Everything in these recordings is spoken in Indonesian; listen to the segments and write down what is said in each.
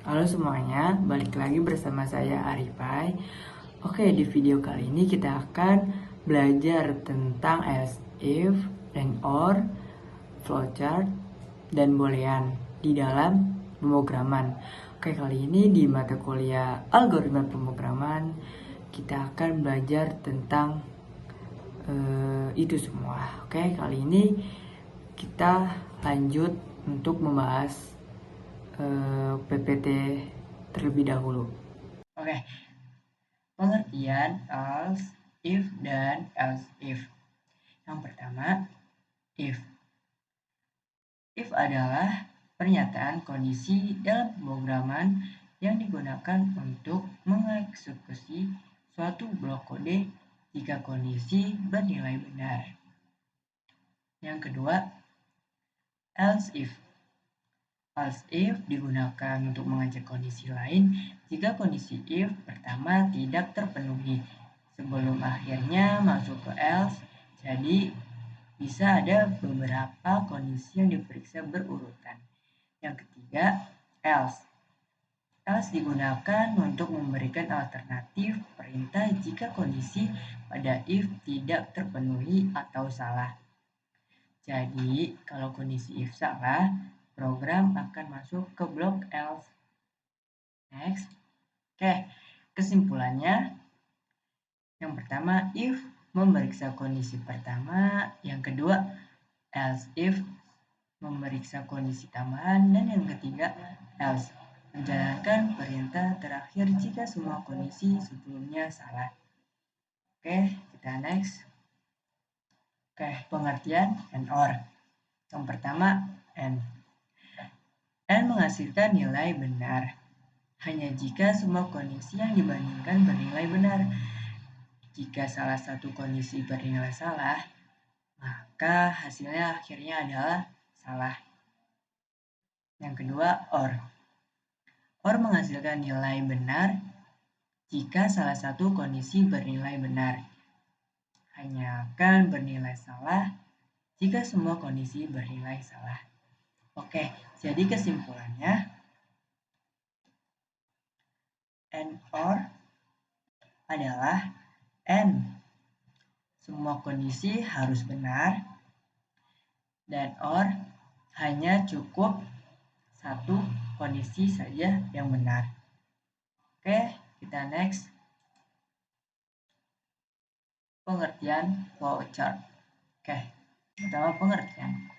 Halo semuanya, balik lagi bersama saya Arifai. Oke, di video kali ini kita akan belajar tentang else if, and or, flowchart, dan boolean di dalam pemrograman. Oke, kali ini di mata kuliah algoritma pemrograman kita akan belajar tentang itu semua. Oke, kali ini kita lanjut untuk membahas PPT terlebih dahulu. Oke, pengertian else, if, dan else if. Yang pertama, if. If adalah pernyataan kondisi dalam pemrograman yang digunakan untuk mengeksekusi suatu blok kode jika kondisi bernilai benar. Yang kedua, else if. Else if digunakan untuk mengecek kondisi lain jika kondisi if pertama tidak terpenuhi sebelum akhirnya masuk ke else. Jadi bisa ada beberapa kondisi yang diperiksa berurutan. Yang ketiga, else. Else digunakan untuk memberikan alternatif perintah jika kondisi pada if tidak terpenuhi atau salah. Jadi kalau kondisi if salah, program akan masuk ke blok else. Next. Oke, kesimpulannya. Yang pertama, if memeriksa kondisi pertama. Yang kedua, else if memeriksa kondisi tambahan. Dan yang ketiga, else menjalankan perintah terakhir jika semua kondisi sebelumnya salah. Oke, kita next. Oke, pengertian and or. Yang pertama, and. And menghasilkan nilai benar hanya jika semua kondisi yang dibandingkan bernilai benar. Jika salah satu kondisi bernilai salah, maka hasilnya akhirnya adalah salah. Yang kedua, or. Or menghasilkan nilai benar jika salah satu kondisi bernilai benar. Hanya akan bernilai salah jika semua kondisi bernilai salah. Oke, jadi kesimpulannya, and or adalah and semua kondisi harus benar, dan or hanya cukup satu kondisi saja yang benar. Oke, kita next. Pengertian flowchart. Oke, pertama pengertian.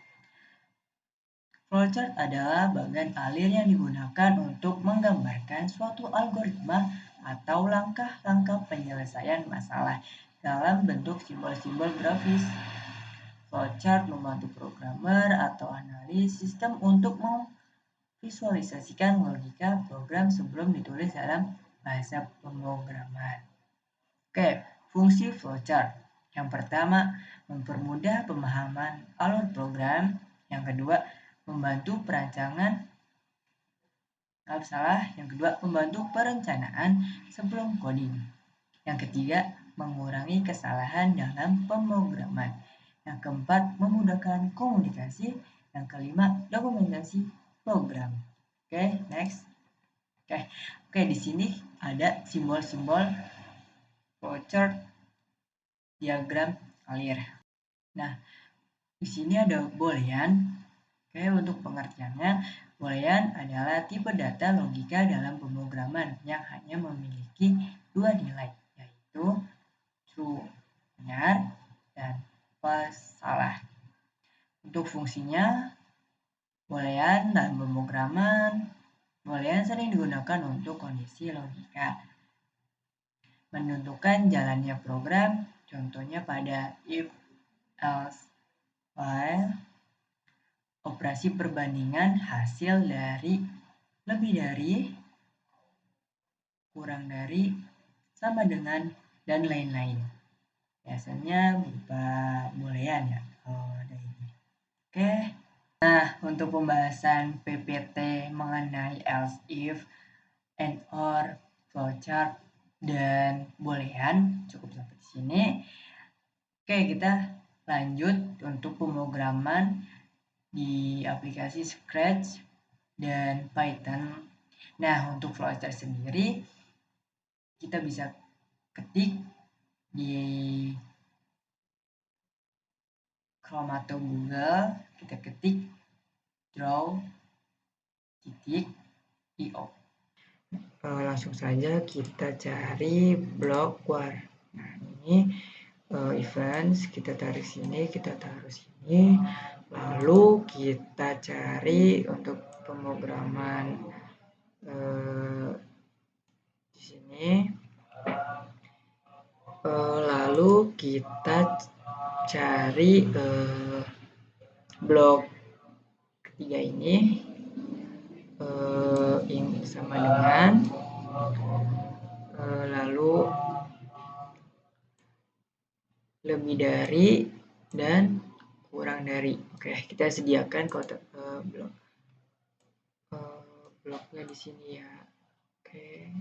Flowchart adalah bagian alir yang digunakan untuk menggambarkan suatu algoritma atau langkah-langkah penyelesaian masalah dalam bentuk simbol-simbol grafis. Flowchart membantu programmer atau analis sistem untuk memvisualisasikan logika program sebelum ditulis dalam bahasa pemrograman. Oke, fungsi flowchart. Yang pertama, mempermudah pemahaman alur program. Yang kedua, membantu membantu perencanaan sebelum coding. Yang ketiga, mengurangi kesalahan dalam pemrograman. Yang keempat, memudahkan komunikasi. Yang kelima, dokumentasi program. Oke, next. Oke, di sini ada simbol-simbol flowchart diagram alir. Nah, di sini ada boolean. Oke, untuk pengertiannya, boolean adalah tipe data logika dalam pemrograman yang hanya memiliki dua nilai, yaitu true benar dan false salah. Untuk fungsinya, boolean dalam pemrograman, boolean sering digunakan untuk kondisi logika. Menentukan jalannya program, contohnya pada if, else, while. Operasi perbandingan hasil dari, lebih dari, kurang dari, sama dengan, dan lain-lain. Biasanya berupa boolean ya. Oke. Nah, untuk pembahasan PPT mengenai else if, and or, flowchart, dan boolean cukup sampai di sini. Oke, kita lanjut untuk pemrograman di aplikasi Scratch dan Python. Nah, untuk flowchart sendiri kita bisa ketik di Chrome atau Google, kita ketik draw.io. Langsung saja kita cari blok war. Nah, ini events, kita tarik sini, kita taruh sini, lalu kita cari untuk pemrograman di sini, lalu kita cari blok ketiga ini sama dengan lalu lebih dari dan kurang dari. Oke, kita sediakan kotak bloknya di sini ya. Oke.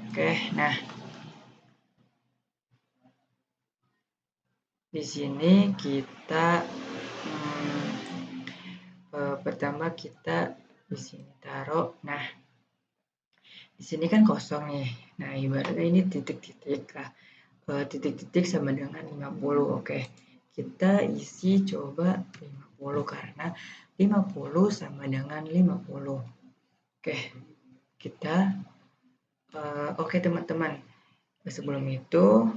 Oke, nah di sini kita pertama kita di sini taruh. Nah, di sini kan kosong nih. Nah, ibaratnya ini titik-titik lah. Titik-titik sama dengan 50. Oke. Kita isi coba 50 karena 50 sama dengan 50. Oke. Kita oke teman-teman. Sebelum itu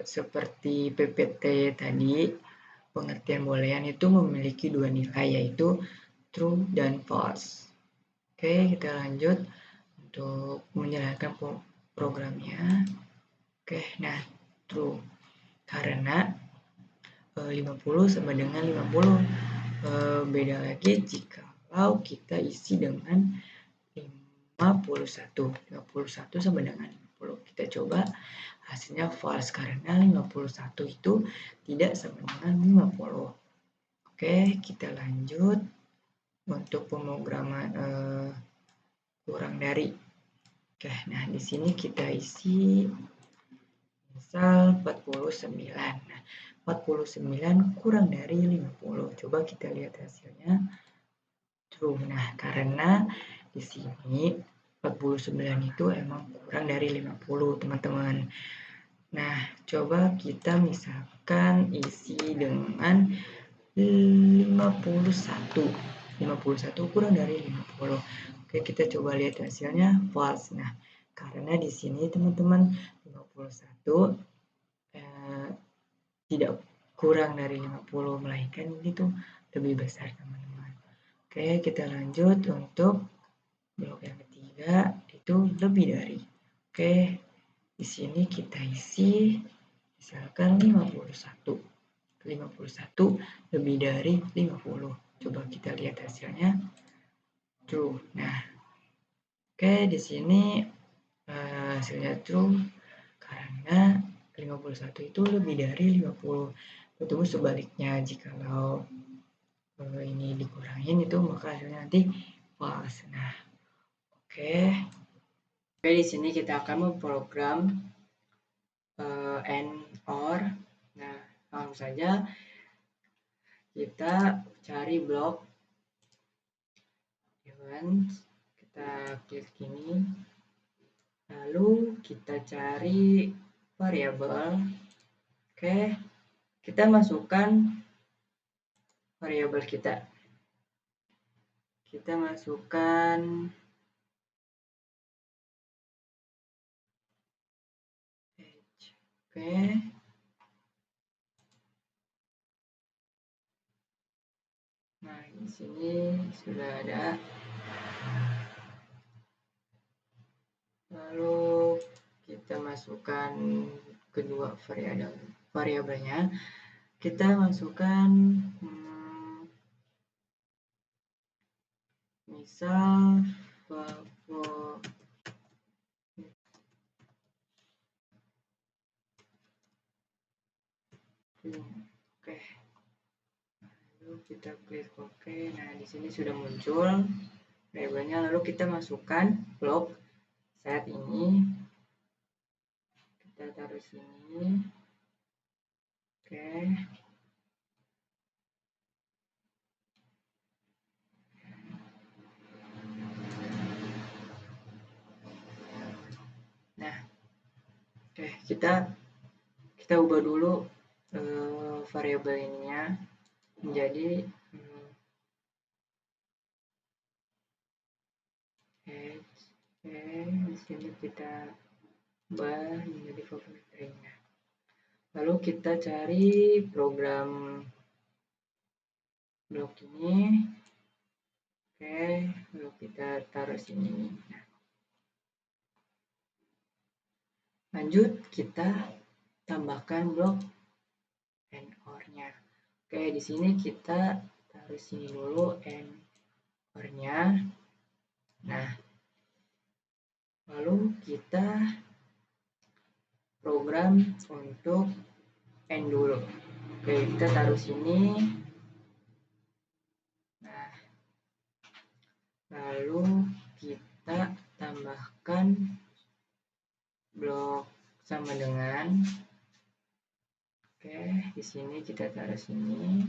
seperti PPT tadi, pengertian boolean itu memiliki dua nilai, yaitu true dan false. Oke, kita lanjut untuk menjalankan programnya. Oke, nah true karena 50 sama dengan 50. Beda lagi jikalau kita isi dengan 51. 51 sama dengan 50. Kita coba hasilnya false karena 51 itu tidak sama dengan 50. Oke, kita lanjut untuk pemrograman kurang dari. Oke, nah di sini kita isi misal 49. Nah, 49 kurang dari 50. Coba kita lihat hasilnya. True. Nah, karena di sini 49 itu emang kurang dari 50, teman-teman. Nah, coba kita misalkan isi dengan 51. 51 kurang dari 50. Oke, kita coba lihat hasilnya false. Nah, karena di sini teman-teman 51 tidak kurang dari 50, melainkan ini tuh lebih besar, teman-teman. Oke, kita lanjut untuk blok yang ketiga, itu lebih dari. Oke, di sini kita isi misalkan 51. 51 lebih dari 50. Coba kita lihat hasilnya. True. Nah, oke, di sini hasilnya true karena 51 itu lebih dari 50. Betul sebaliknya, jikalau ini dikurangin itu maka hasilnya nanti false. Nah, oke, di sini kita akan memprogram and or. Nah, langsung saja kita cari blok event, kita klik ini, lalu kita cari variabel. Oke, kita masukkan variabel kita. Kita masukkan oke. Nah, di sini sudah ada. Lalu kita masukkan kedua variabelnya. Kita masukkan misal oke. Lalu kita klik oke. Nah, di sini sudah muncul variabelnya. Lalu kita masukkan blok set ini. Kita taruh sini. Oke. Oke, kita ubah dulu variabel ininya menjadi H. Di sini kita ubah menjadi vocabulary. Lalu kita cari program blok ini. Oke, lalu kita taruh sini. Nah, lanjut kita tambahkan blok and or-nya. Oke, di sini kita taruh sini dulu and or-nya. Nah, lalu kita program untuk and dulu. Oke, kita taruh sini. Nah, lalu kita tambahkan blok sama dengan. Oke, di sini kita taruh sini.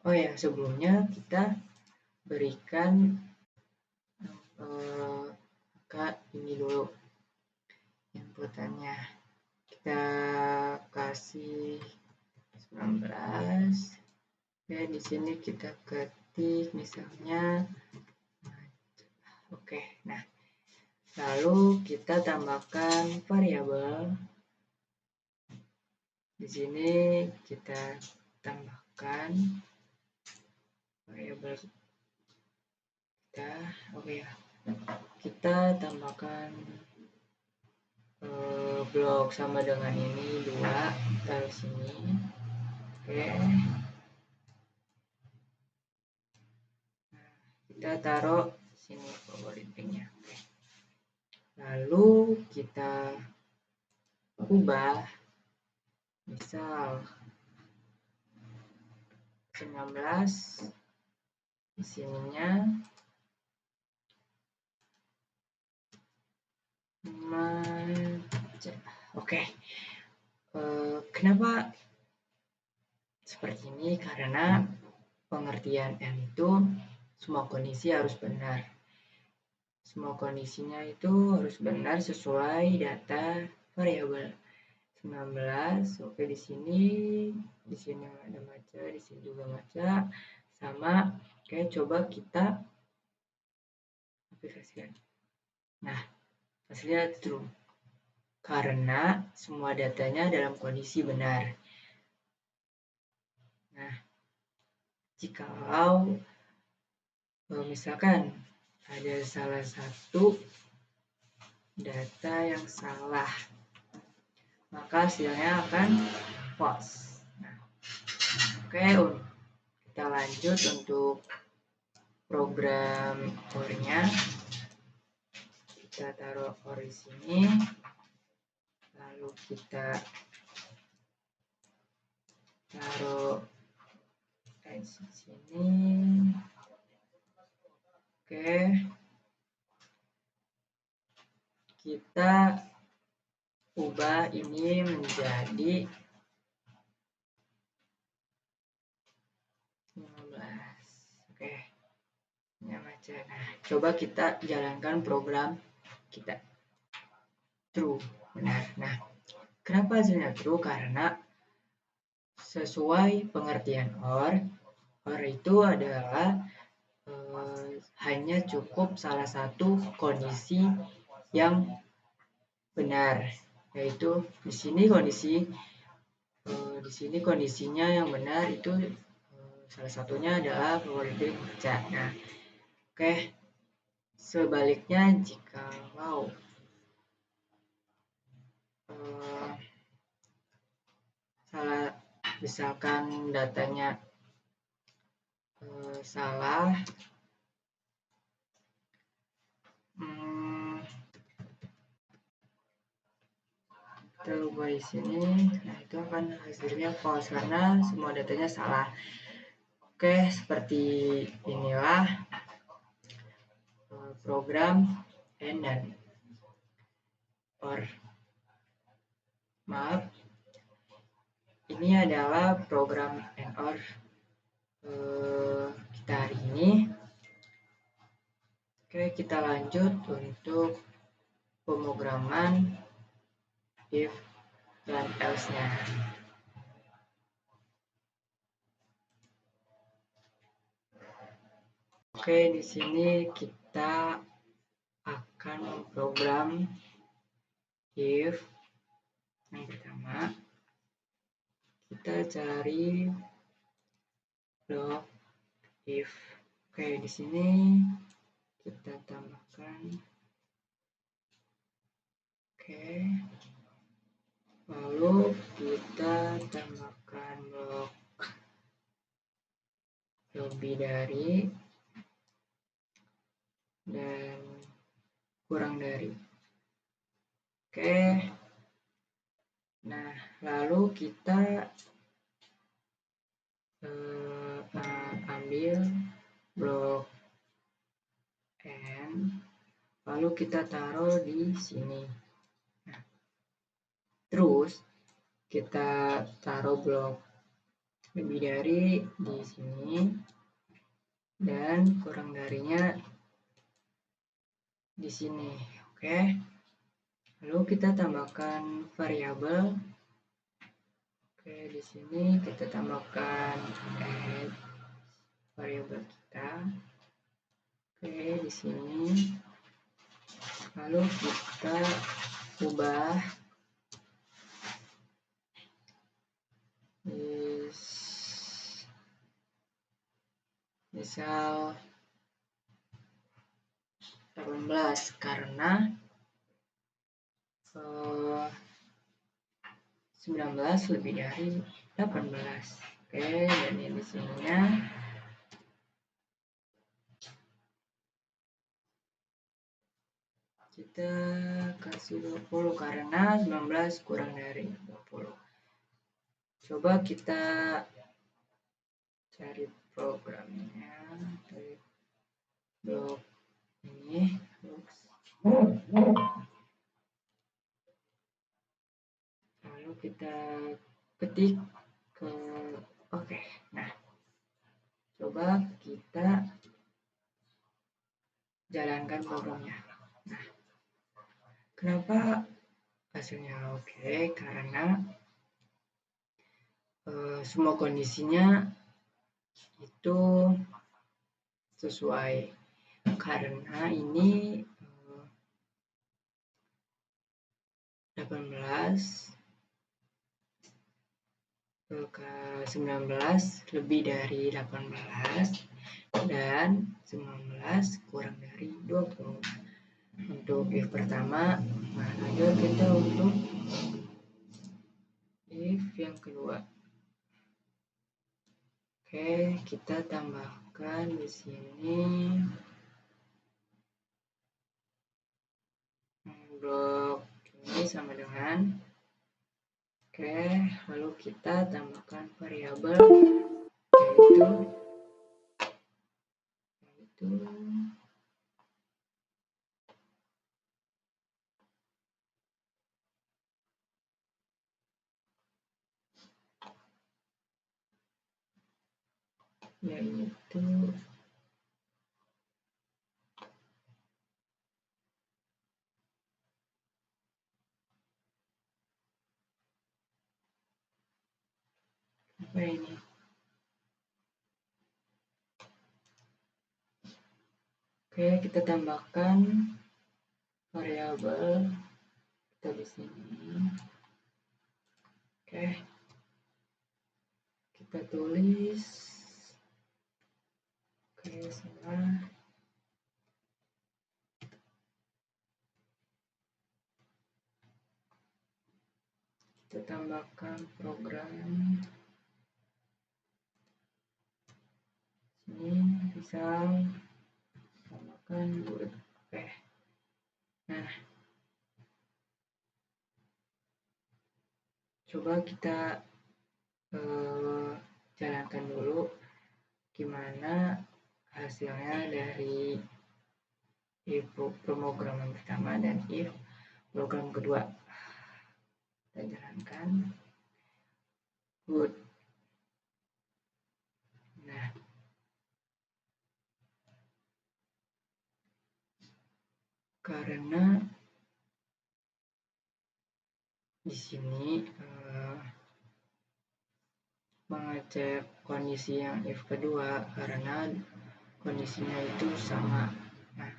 Oh ya, sebelumnya kita berikan ini dulu inputannya. Kita kasih 19. Oke, di sini kita ketik misalnya. Oke, nah lalu kita tambahkan variabel. Di sini kita tambahkan variabel kita. Oke ya, kita tambahkan blok sama dengan ini 2, taruh sini. Oke, kita taruh sini favoritingnya. Lalu kita ubah misal 19 di sininya oke. Kenapa seperti ini? Karena pengertian M itu semua kondisi harus benar. Semua kondisinya itu harus benar sesuai data variabel. 19, oke, di sini ada maca, di sini juga maca, sama. Oke, coba kita aplikasikan. Nah, hasilnya true karena semua datanya dalam kondisi benar. Nah, jikalau misalkan ada salah satu data yang salah, maka hasilnya akan false. Nah, oke, kita lanjut untuk program or-nya. Kita taruh or di sini, lalu kita taruh di sini. Oke, kita ubah ini menjadi 15. Oke, ini maca. Nah, coba kita jalankan program kita. True, benar. Nah, kenapa hasilnya true? Karena sesuai pengertian or itu adalah hanya cukup salah satu kondisi yang benar, yaitu di sini kondisinya yang benar itu salah satunya adalah probability baca. Nah, oke. Sebaliknya, jika salah, misalkan datanya salah, kita ubah di sini. Nah, itu akan hasilnya false karena semua datanya salah. Oke, seperti inilah program and dan or. Maaf, ini adalah program and or kita hari ini. Oke, kita lanjut untuk pemrograman if dan else-nya. Oke, di sini kita akan memprogram if. Yang pertama, kita cari blok if. Oke, di sini kita tambahkan. Oke. Lalu kita tambahkan blok lebih dari dan kurang dari. Oke. Nah, lalu kita ambil blok n, lalu kita taruh di sini. Nah, terus kita taruh blok lebih dari di sini dan kurang darinya di sini. Oke. Lalu kita tambahkan variabel. Oke, di sini kita tambahkan add variabel kita. Oke, di sini. Lalu kita ubah misal 18 karena 19 lebih dari 18. Oke, dan yang di sininya kita kasih 20 karena 19 kurang dari 20. Coba kita cari programnya dari blok ini. Lalu kita ketik ke oke. Nah, coba kita jalankan programnya. Nah, kenapa hasilnya oke? Karena semua kondisinya itu sesuai. Karena ini 18 ke 19 lebih dari 18 dan 19 kurang dari 20. Untuk if pertama, lanjut kita untuk if yang kedua. Oke, kita tambahkan di sini blok ini sama dengan oke, lalu kita tambahkan variabel yaitu apa ini? Oke, kita tambahkan variabel kita di sini. Oke, kita tulis. Oke, salah. Kita tambahkan program sini bisa tambahkan good. Oke. Nah, coba kita jalankan dulu gimana hasilnya dari if pemrograman pertama dan if program kedua. Kita jalankan good. Nah, karena di sini mengecek kondisi yang if kedua karena kondisinya itu sama. Nah,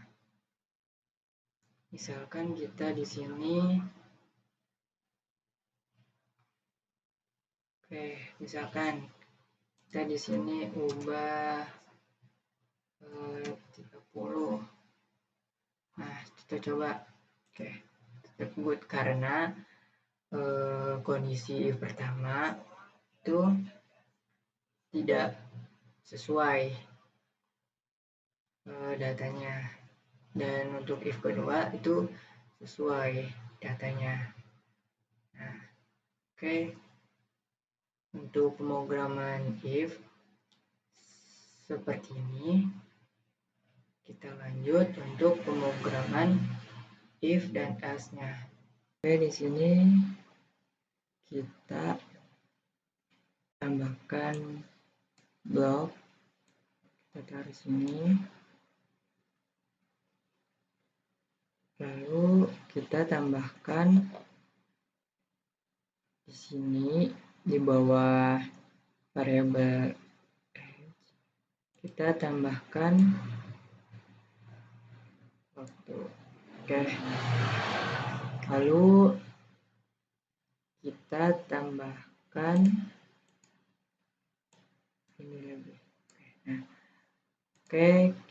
misalkan kita di sini, misalkan kita di sini ubah 30. Nah, kita coba. Tersebut karena kondisi if pertama itu tidak sesuai datanya, dan untuk if kedua itu sesuai datanya. Nah, untuk pemrograman if seperti ini. Kita lanjut untuk pemrograman if dan else-nya. Di sini kita tambahkan blok, kita taruh sini, lalu kita tambahkan di sini di bawah variabel kita tambahkan waktu. Lalu kita tambahkan ini lagi.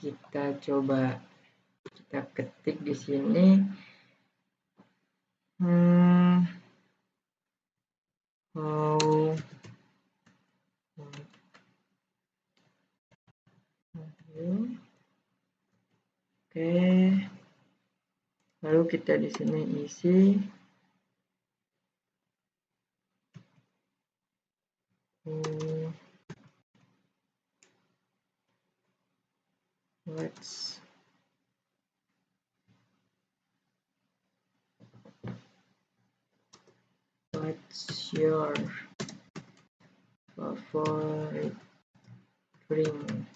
Kita coba, kita ketik di sini lalu kita di sini isi what's your favorite drink?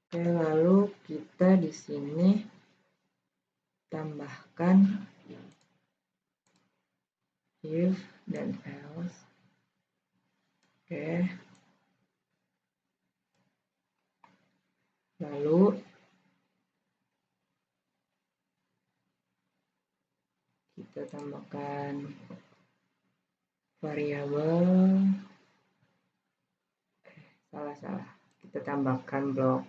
Lalu kita di sini tambahkan if dan else. Lalu kita tambahkan variabel, salah, kita tambahkan blok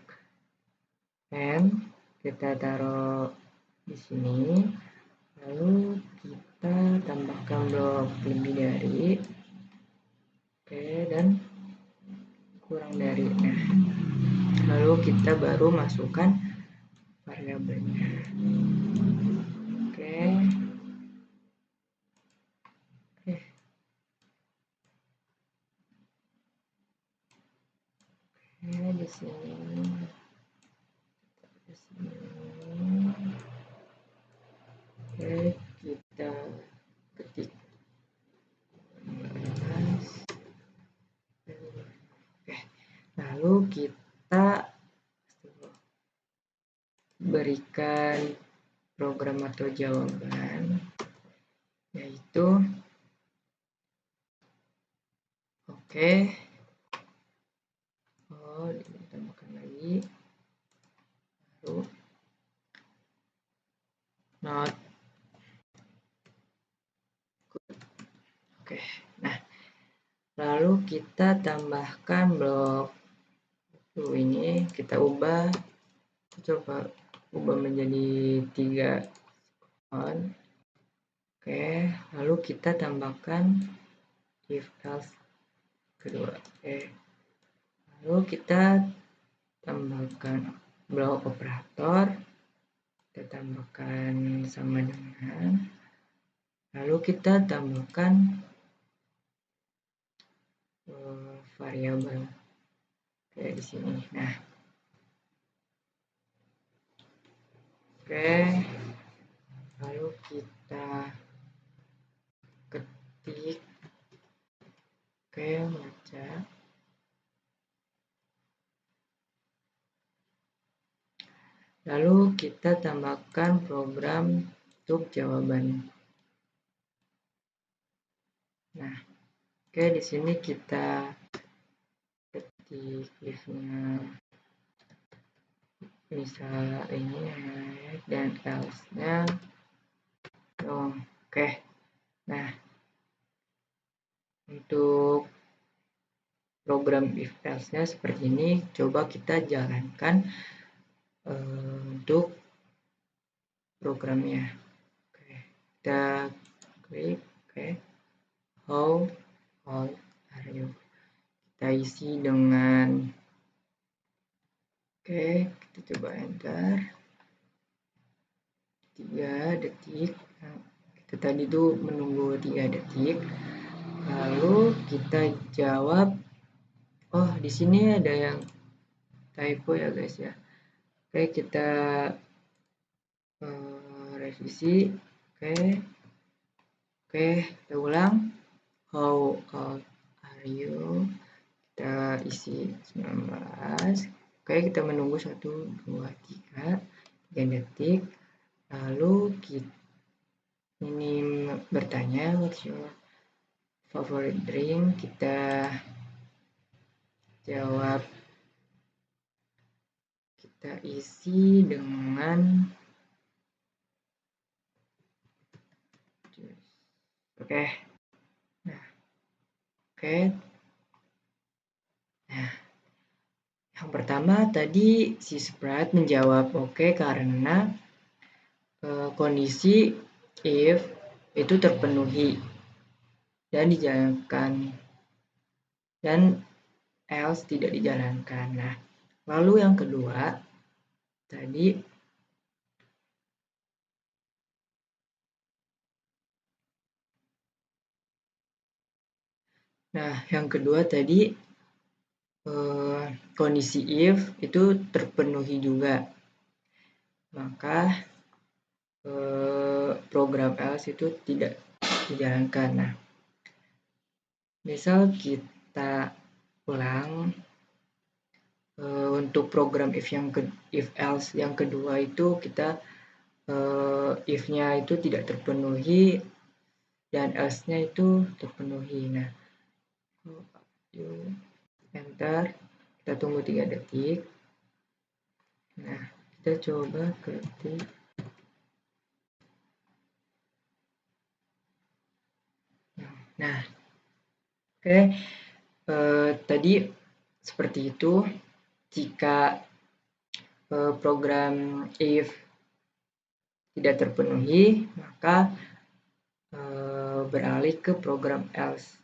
and, kita taruh di sini, lalu kita tambahkan blok lebih dari, dan kurang dari. Lalu kita baru masukkan variabelnya. Di sini. Kita ketik. Lalu kita berikan program atau jawaban, yaitu ditambahkan lagi, lalu not good. Nah, lalu kita tambahkan blok ini, kita coba ubah menjadi 3 on. Lalu kita tambahkan if else kedua. Lalu kita tambahkan blok operator, kita tambahkan sama dengan, lalu kita tambahkan variabel di sini. Nah, lalu kita ketik, baca. Lalu kita tambahkan program untuk jawaban. Nah, oke, di sini kita ketik if-nya, misal ini dan else-nya. Oke. Nah, untuk program if else-nya seperti ini, coba kita jalankan untuk programnya. Oke, kita klik. Oke, how old are you? Kita isi dengan, oke, kita coba enter 3 detik. Nah, kita tadi tuh menunggu 3 detik, lalu kita jawab. Oh, di sini ada yang typo ya guys ya. Oke, kita revisi. Oke, kita ulang. How old are you? Kita isi 19. Oke, kita menunggu 1, 2, 3 detik. Lalu kita ini bertanya what's your favorite drink. Kita jawab, kita isi dengan oke. Nah, oke. Nah, yang pertama tadi si Sprite menjawab oke karena kondisi if itu terpenuhi dan dijalankan, dan else tidak dijalankan. Nah, lalu yang kedua tadi, kondisi if itu terpenuhi juga, maka program else itu tidak dijalankan. Nah, misal kita ulang untuk program if else yang kedua itu kita if-nya itu tidak terpenuhi dan else-nya itu terpenuhi. Nah, enter, kita tunggu 3 detik. Nah, kita coba ketik. Nah, oke, tadi seperti itu. Jika program if tidak terpenuhi, maka beralih ke program else.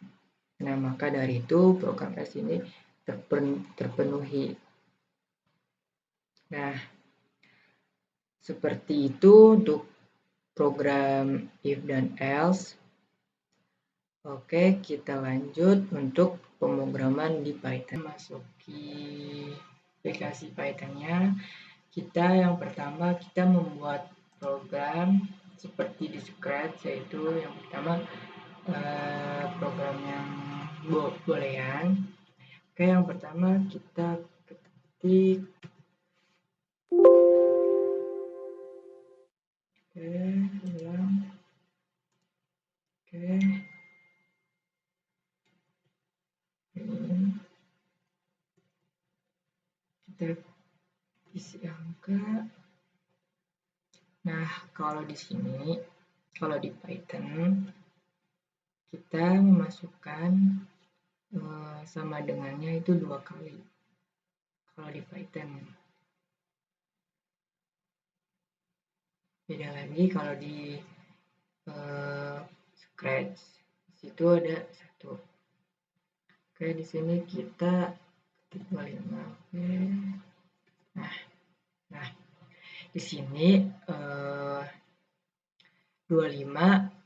Nah, maka dari itu program else ini terpenuhi. Nah, seperti itu untuk program if dan else. Oke, kita lanjut untuk pemrograman di Python. Masuki aplikasi Python-nya. Yang pertama kita membuat program seperti di Scratch, yaitu yang pertama program yang boolean. Oke, yang pertama kita ketik ulang. Kita isi angka. Nah, kalau di sini, kalau di Python, kita memasukkan sama dengannya itu 2 kali. Kalau di Python. Beda lagi kalau di Scratch. Situ ada 1. Oke, di sini kita ketik 25. Oke. Nah, di sini 25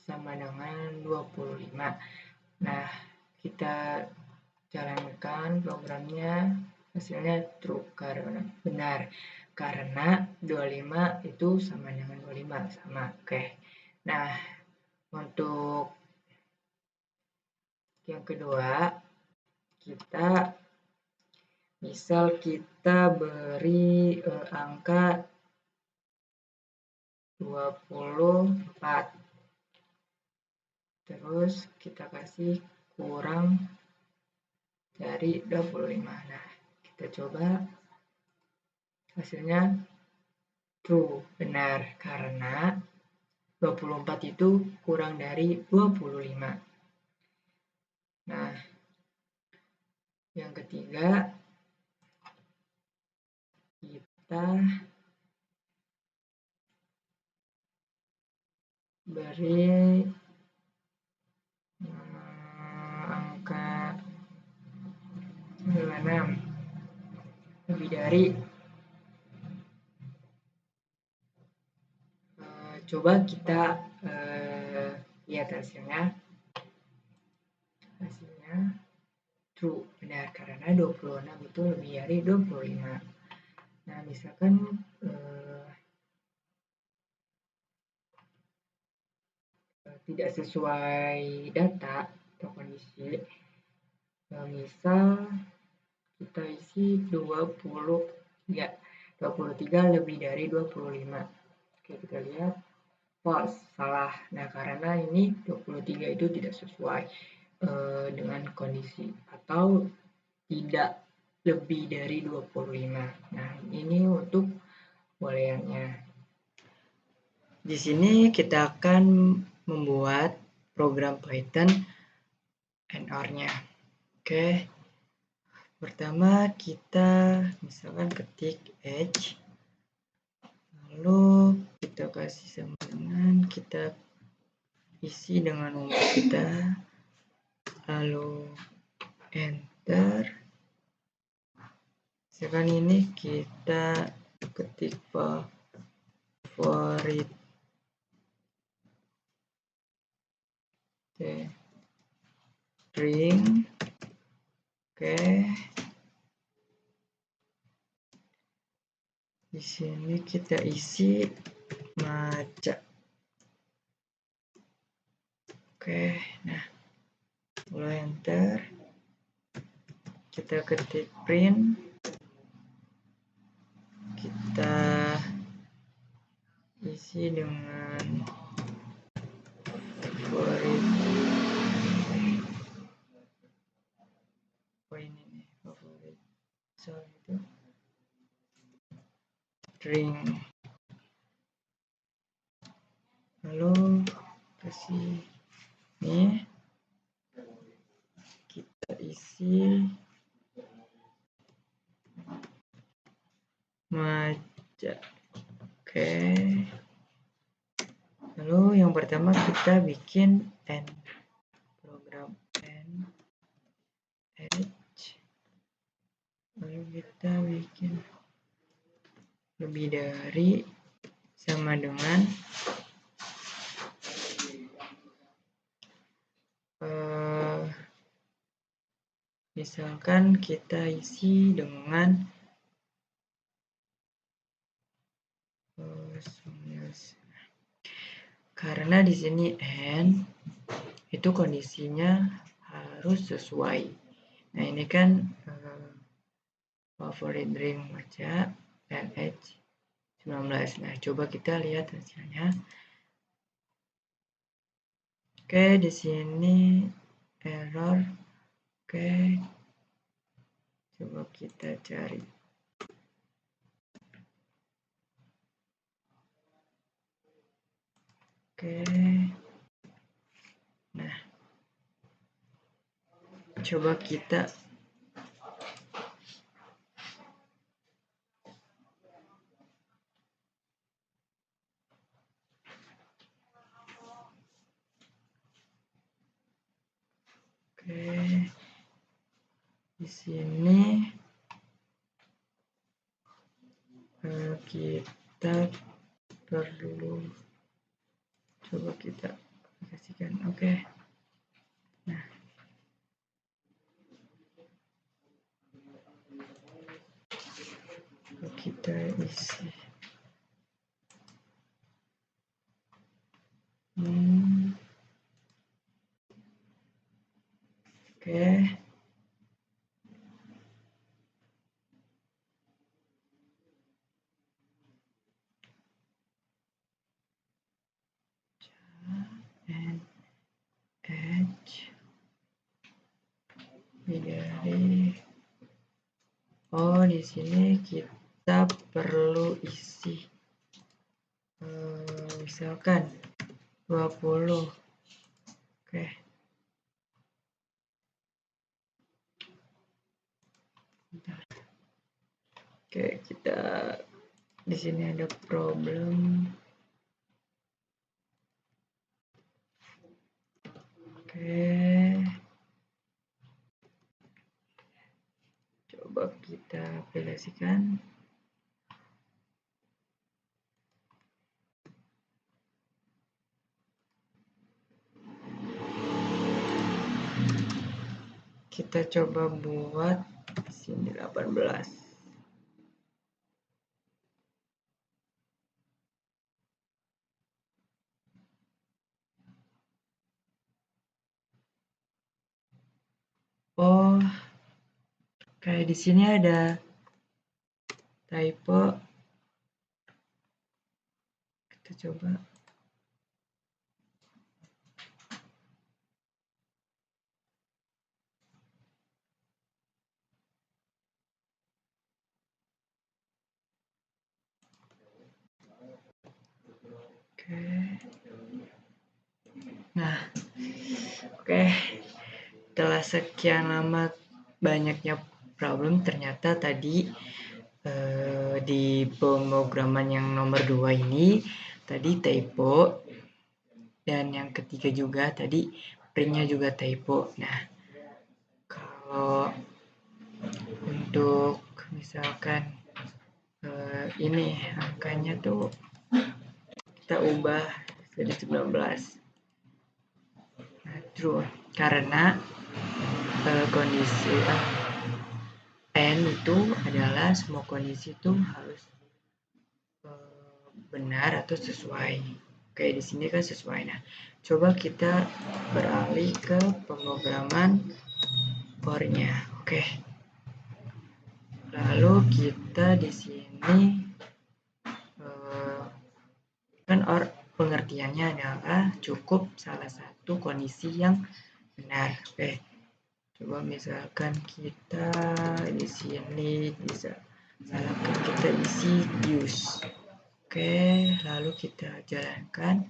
sama dengan 25. Nah, kita jalankan programnya, hasilnya true karena benar, karena 25 itu sama dengan 25, sama. Oke. Nah, untuk yang kedua kita Misal kita beri angka 24, terus kita kasih kurang dari 25. Nah, kita coba hasilnya true, benar, karena 24 itu kurang dari 25. Nah, yang ketiga, kita beri angka 96 lebih dari coba kita lihat hasilnya true, benar, karena 26 itu lebih dari 25. Nah, misalkan tidak sesuai data atau kondisi, misal kita isi 23 lebih dari 25. Oke, kita lihat false, salah. Nah, karena ini 23 itu tidak sesuai dengan kondisi atau tidak lebih dari 25. Nah, ini untuk booleannya. Di sini kita akan membuat program Python and OR-nya. Oke. Pertama kita misalkan ketik H, lalu kita kasih sama dengan kita isi dengan nomor kita, lalu enter. Misalkan ini kita ketik favorit string. Oke. Di sini kita isi maca. Oke, nah, lalu enter. Kita ketik print. Kita isi dengan favorit. Oh, ini nih favorit. Sorry itu string. Lalu kasih nih, kita isi maca. Oke. Lalu yang pertama kita bikin n, program n h. Lalu kita bikin lebih dari sama dengan misalkan kita isi dengan karena di sini n itu kondisinya harus sesuai. Nah, ini kan favorit ring maca LH19. Nah, coba kita lihat hasilnya. Oke, di sini error. Oke, coba kita cari. Oke, nah, coba kita di sini kita perlu coba kita aplikasikan. Oke. Nah, kita isi oke. lebih dari di sini kita perlu isi misalkan 20. Oke. Bentar. Oke, kita di sini ada problem. Oke. Coba kita aplikasikan. Kita coba buat di sini 18. Oh, kayak di sini ada typo. Kita coba. Oke. Nah, oke. Setelah sekian lama banyaknya problem, ternyata tadi di pemrograman yang nomor 2 ini tadi typo, dan yang ketiga juga tadi printnya juga typo. Nah, kalau untuk misalkan ini angkanya tuh kita ubah jadi 19. Nah, true karena kondisi N itu adalah semua kondisi itu harus benar atau sesuai. Kayak di sini kan sesuai. Nah, coba kita beralih ke pemrograman for-nya. Oke. Lalu kita di sini kan pengertiannya adalah cukup salah satu kondisi yang benar. Oke. Coba misalkan kita di sini bisa misalkan kita isi use. Oke, lalu kita jalankan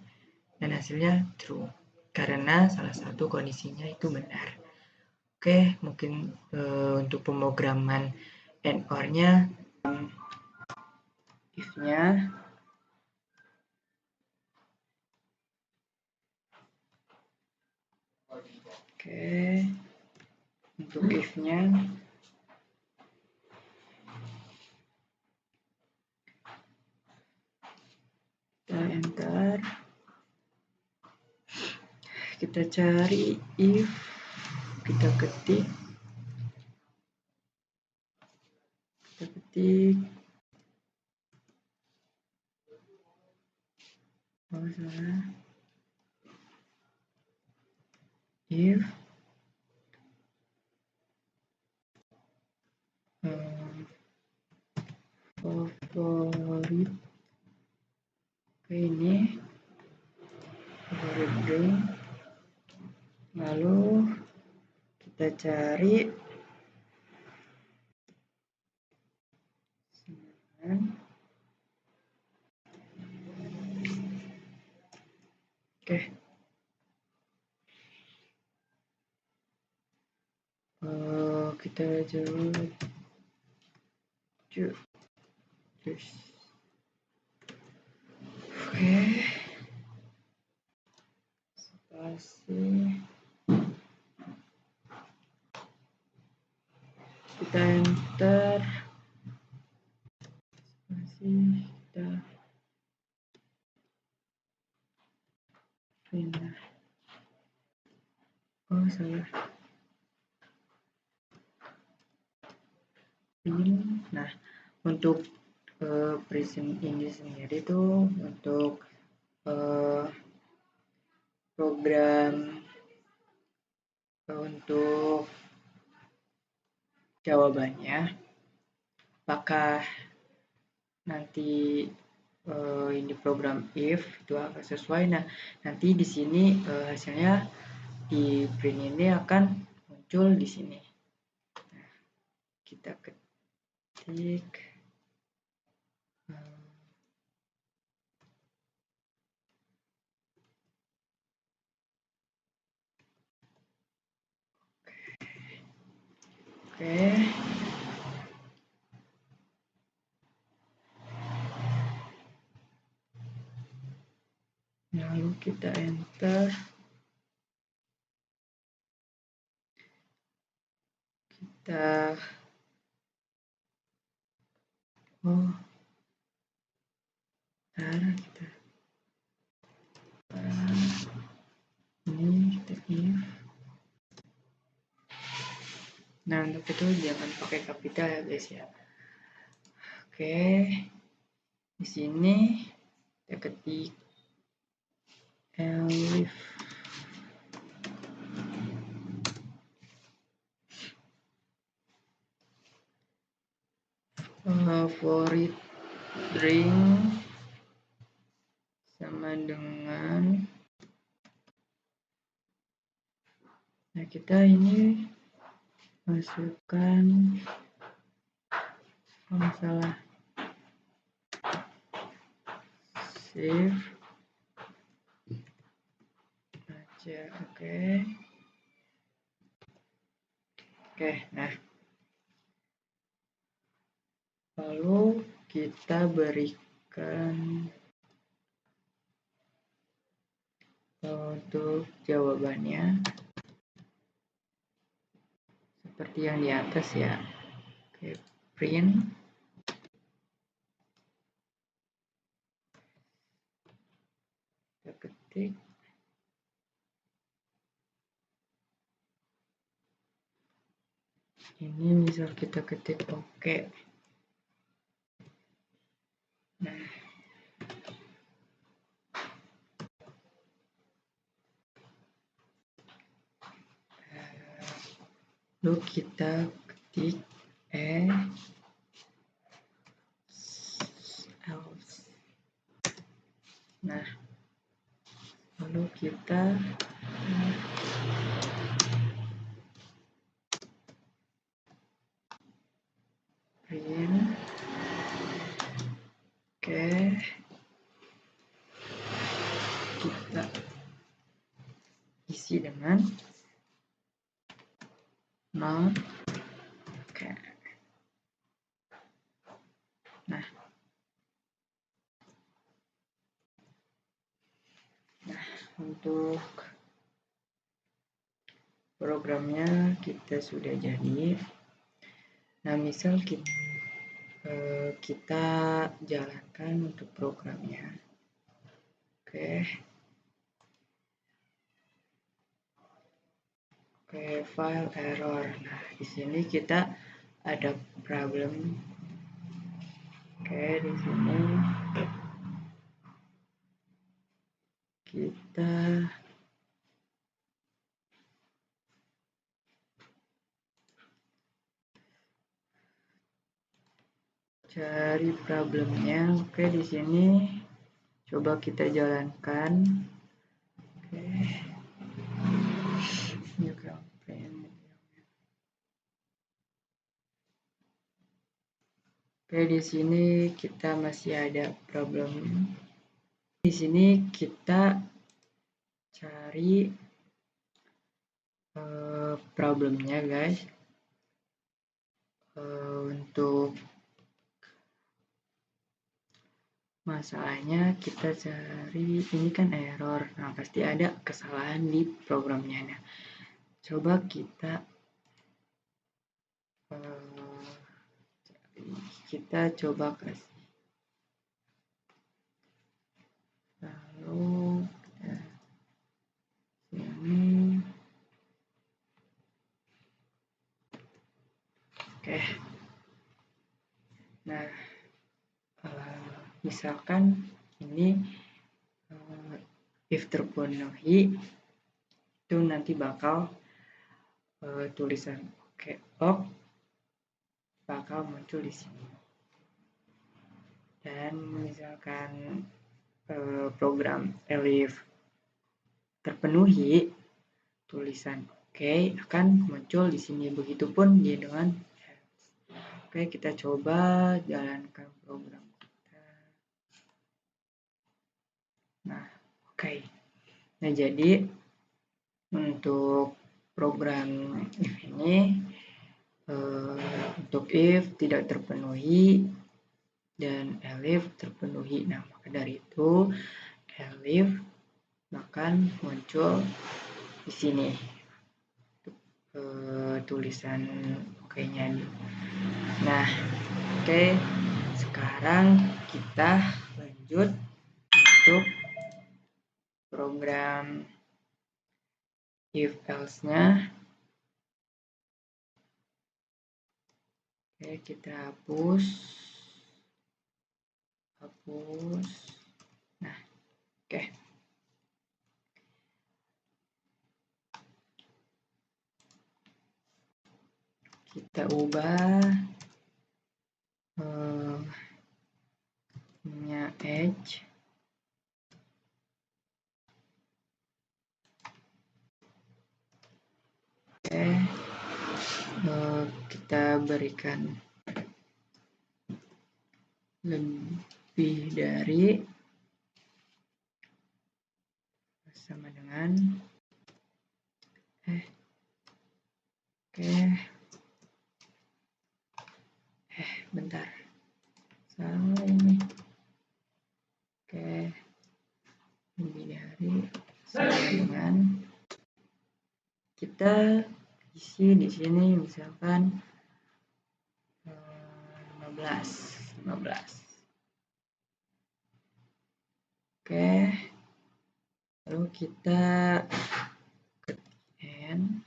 dan hasilnya true karena salah satu kondisinya itu benar. Oke, mungkin untuk pemrograman and or-nya if-nya oke, untuk if-nya kita enter, kita cari if, kita ketik salah, if favorit, oke, ini favorit ring, lalu kita cari oke. Kita jawab terus. Oke. Spasi. Kita enter. Spasi. Kita pindah. Oh, salah. Nah, untuk Prism ini sendiri tuh untuk program untuk jawabannya, apakah nanti ini program if itu akan sesuai. Nah, nanti di sini hasilnya di print ini akan muncul di sini. kita ketik oke. Lalu kita enter. Kita kita ini kita if. Nah, untuk itu jangan pakai kapital ya guys ya. Oke. Di sini kita ketik elif favorit drink sama dengan, nah kita ini masukkan masalah save aja. Oke. Nah lalu kita berikan untuk jawabannya seperti yang di atas ya. Oke, print. Kita ketik. Ini misal kita ketik oke. Nah, lalu kita ketik else. Nah, lalu kita print. Oke, kita isi dengan nol. Oke. Nah, untuk programnya kita sudah jadi. Nah, misal kita jalankan untuk programnya. Oke, file error. Nah, di sini kita ada problem. Oke, di sini kita cari problemnya. Oke, di sini coba kita jalankan. Oke. Oke, di sini kita masih ada problem. Di sini kita cari problemnya guys. Untuk masalahnya kita cari, ini kan error. Nah, pasti ada kesalahan di programnya. Nah, coba kita coba kasih. Lalu sini. Oke. Nah, misalkan ini if terpenuhi, itu nanti bakal tulisan ok bakal muncul di sini. Dan misalkan program elif terpenuhi, tulisan oke akan muncul di sini. Begitupun dia dengan Oke, kita coba jalankan program kita. Nah, oke. Nah, jadi untuk program if ini untuk if tidak terpenuhi dan elif terpenuhi. Nah, maka dari itu elif akan muncul di sini tulisan oke-nya. Nah, oke, sekarang kita lanjut untuk program if else-nya. Oke, kita hapus. Nah, oke. Kita ubah edge. Oke, kita berikan lebih dari sama dengan bentar, salah ini. Oke, lebih dari sama dengan kita isi di sini misalkan 15. Oke, lalu kita ketik n.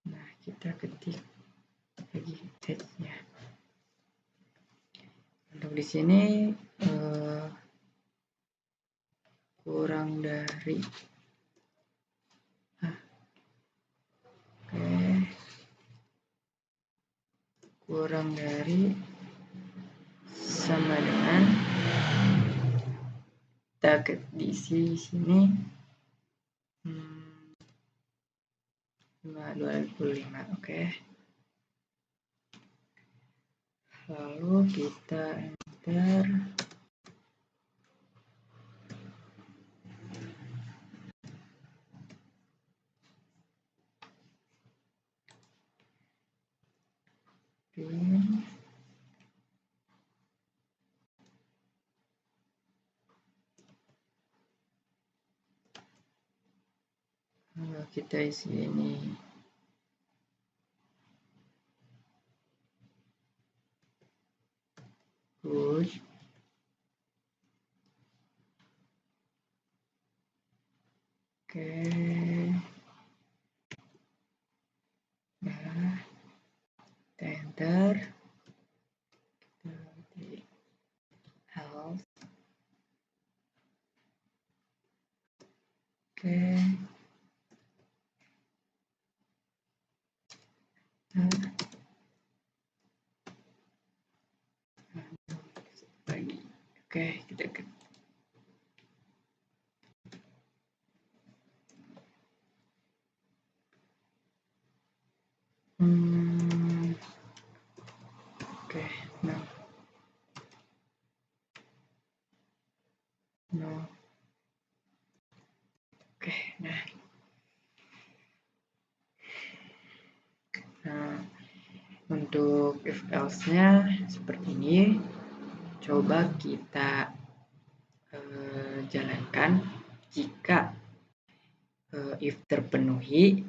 Nah, kita ketik lagi edge-nya. Untuk di sini kurang dari kurang dari sama dengan kita diisi sini 25. Oke, lalu kita enter. Kita isi ini good. Oke, nah, kita enter. Kita ketik else. Oke, lagi. Oke, kita ketik. Oke, nah. No. Oke, nah. Untuk if else-nya seperti ini. Coba kita jalankan. Jika if terpenuhi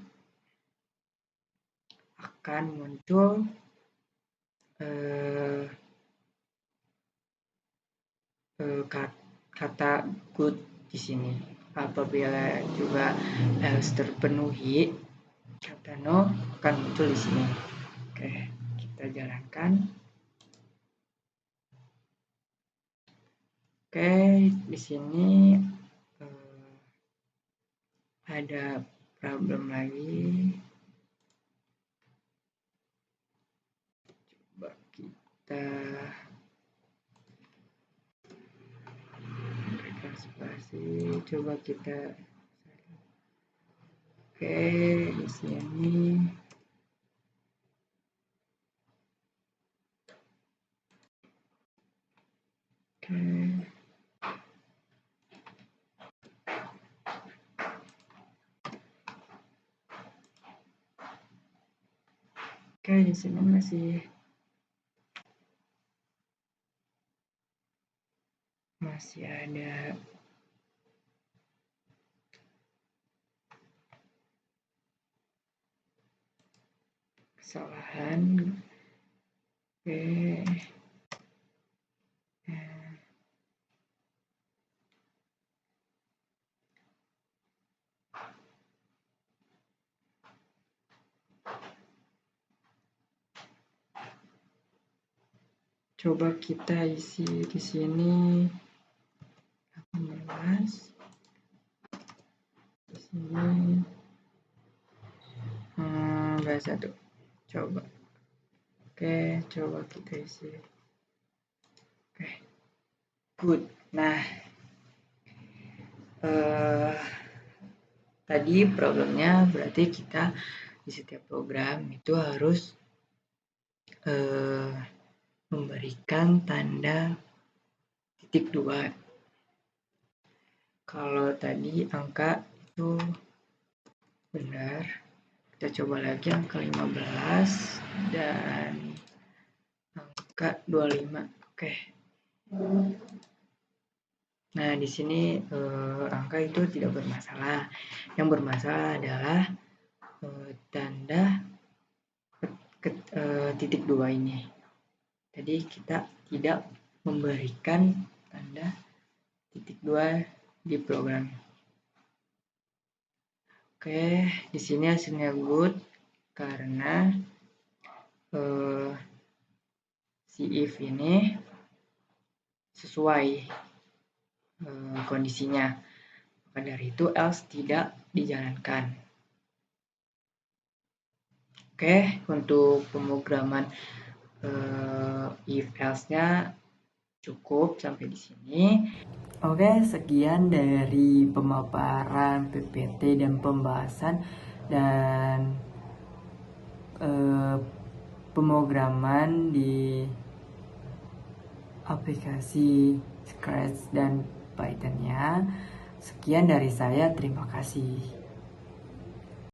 akan muncul kata good di sini. Apabila juga else terpenuhi, kata no akan muncul di sini. Oke, kita jalankan. Oke, di sini ada problem lagi. Coba kita berikan spasi. Coba kita Oke, di sini. Oke. Oke, di sini masih ada kesalahan. Oke. Coba kita isi di sini 18. Di sini bahasa tuh. Coba. Oke, coba kita isi. Oke. Good. Nah, tadi problemnya berarti kita di setiap program itu harus memberikan tanda titik 2. Kalau tadi angka itu benar, kita coba lagi angka 15 dan angka 25. Oke. Nah, di sini angka itu tidak bermasalah. Yang bermasalah adalah tanda titik 2 ini. Jadi kita tidak memberikan tanda titik 2 di program. Oke, di sini hasilnya good karena si if ini sesuai kondisinya. Maka dari itu else tidak dijalankan. Oke, untuk pemrograman if else-nya cukup sampai di sini. Oke, sekian dari pemaparan PPT dan pembahasan dan pemrograman di aplikasi Scratch dan Python-nya. Sekian dari saya, terima kasih.